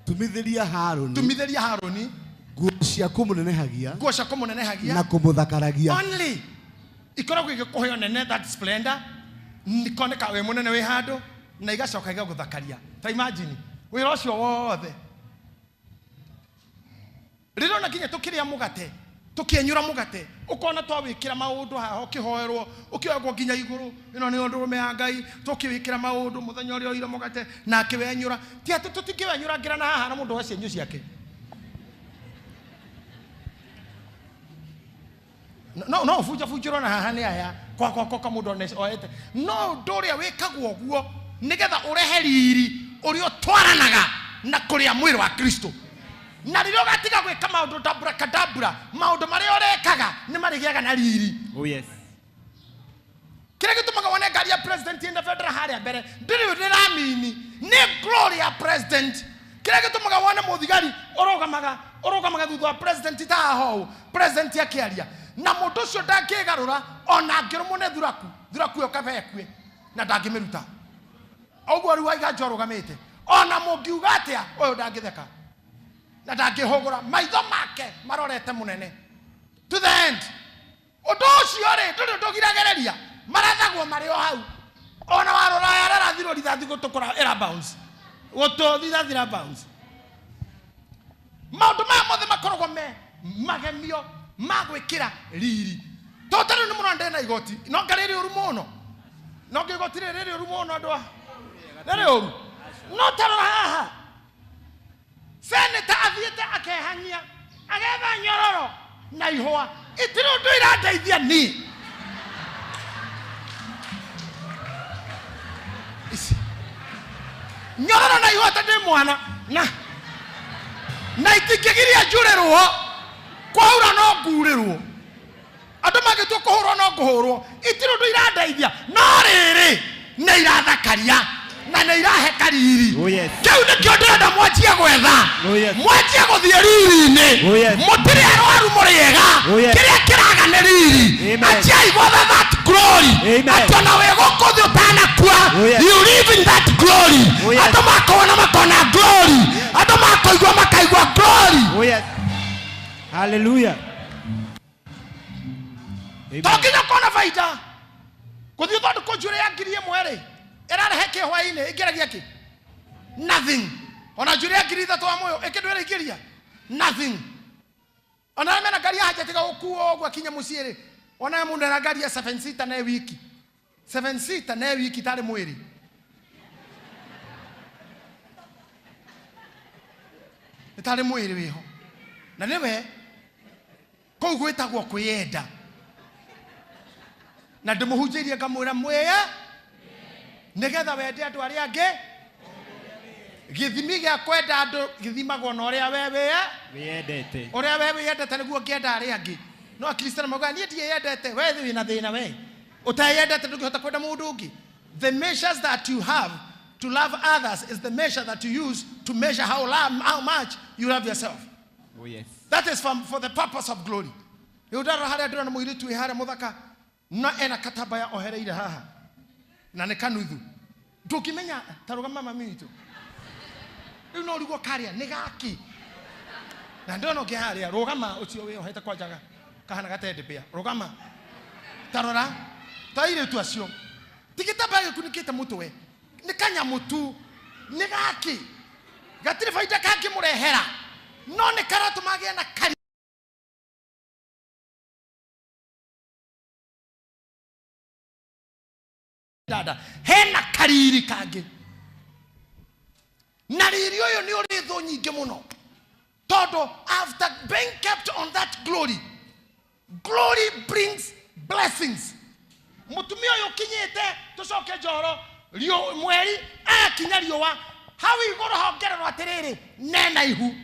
Tumithiria Haruni. Nguo cia kumunenehagia. Na kumuthakaragia. Only. Ikoragwo igikuhe onene that splender. Nikoneka we munene we hando na igacoka igaguthakaria. Ta imagine. Wira ucio wothe. Riro na kinya tukiria mugate. Tukienyura mugate. Ukona twawikira maundu haho kihoerwo. Ukioegwo nginya iguru. Ino ni undurume ya Ngai. Tukiwikira maundu muthenya uria ira mugate na akiwenyura. Ti ati tutikiwenyura ngira na haha na mundu wa cienyu ciake. No fuja na haha ni aya. Kwa mundu ones oete. No ndoria wikagwo guo nigetha urehe riri urio twaranaga na kuria mwiri wa Kristo. Na riro gatiga gwika maundu tabrakadabra maundu maria orekaga ni marigiaga na riri. Oh yes. Kile gitumaga wone ngari ya president in the federal haria mbere ndiri ndiramini ni glory ya president. Kile gitumaga wone muthigari orogamaga thutha wa president ta ho president yakiaria na mundu cio ndakigarura ona ngirumune thuraku yo kabekwe na ndangimiruta ogwo ri waiga njorogamite ona mungiuga atia oyo ndangitheka na ndangihogora maitho make marorete munene to the end undu ucio ri ndu ndugiragereria marathagwo mari o hau ona warora yarara thiro rithathi gutukura era bounce thira bounce maundu ma mothe makorogwo me magemio magwikira riri totero ni muno ndena igoti no ngariri uru muno no ngigoti riri uru muno ndwa riri uru no tarora haha seneta athiete akehania agetha nyororo na ihwa itiro ndu irandeithia ni nyororo na ihwa tande mwana na itikigiria njurerwo kwaura no ngurirwo andu magitwo kuhurwo no kuhurwo itiro ndu irandeithia no riri na irathakaria na ne irahe kariri. Oh yes. Kiu nikio ndirenda mwanjie gwetha. Oh yes. Mwanjie guthie riri-ini. Oh yes. Mutiri arwaru muriega. Oh yes. Kiria kiraga ne riri. Achai gwetha that glory. Atona we gukuthi utanakua. You live in that glory. Oh yes. Andu makona glory. Andu makaigwa glory. Oh yes. Hallelujah. Amen. Tokinya kona faida. Kuthi thondu kunjure ya ngiri imwe era heke hwaine igeragia ki nothing ona jure ngiri thatu wa moyo ikindwera igiria nothing ona mena ngari haja tiga ukuo gwa kinya musiere ona mundu na ngari ya 7 seater na wiki 7 seater na wiki tare mwiri tare mwiri wiho na newe ko gwetagwo kwiyenda na ndimuhunjirie ngamwira mweya nigetha wende andu aria angi githimi gia kwenda andu githimagwo na uria wewe wiyendete uria wewe yendete niguo ngienda aria angi no akristo mauga nie ndie yendete we thi wina thina we utayendete ndungihota kwenda mundu ungi. The measures that you have to love others is the measure that you use to measure how much you love yourself. Oh yes. That is for the purpose of glory. Yudara haria ndona muiritu haria muthaka na ena katabaya ohereire haha na ne kanuthu ndukimenya tarugama mami witu riu no rigwo karia ni gaki na ndono ke haria rugama ucio we ohete kwa jaga kahana gatende pia rugama tarora taire tu acio tikitabaya kunikite mutu we ni kanya mutu ni gaki gatire faida kaki murehera no ne karatu magia na kari dada hena kariri kage na riri oyo ni uri tho nyinge muno todo after being kept on that glory brings blessings. Mutumia yo kinyete tucoke njoro rio mweri akinya riwa hawi igoro hongererwo atiriri nena ihu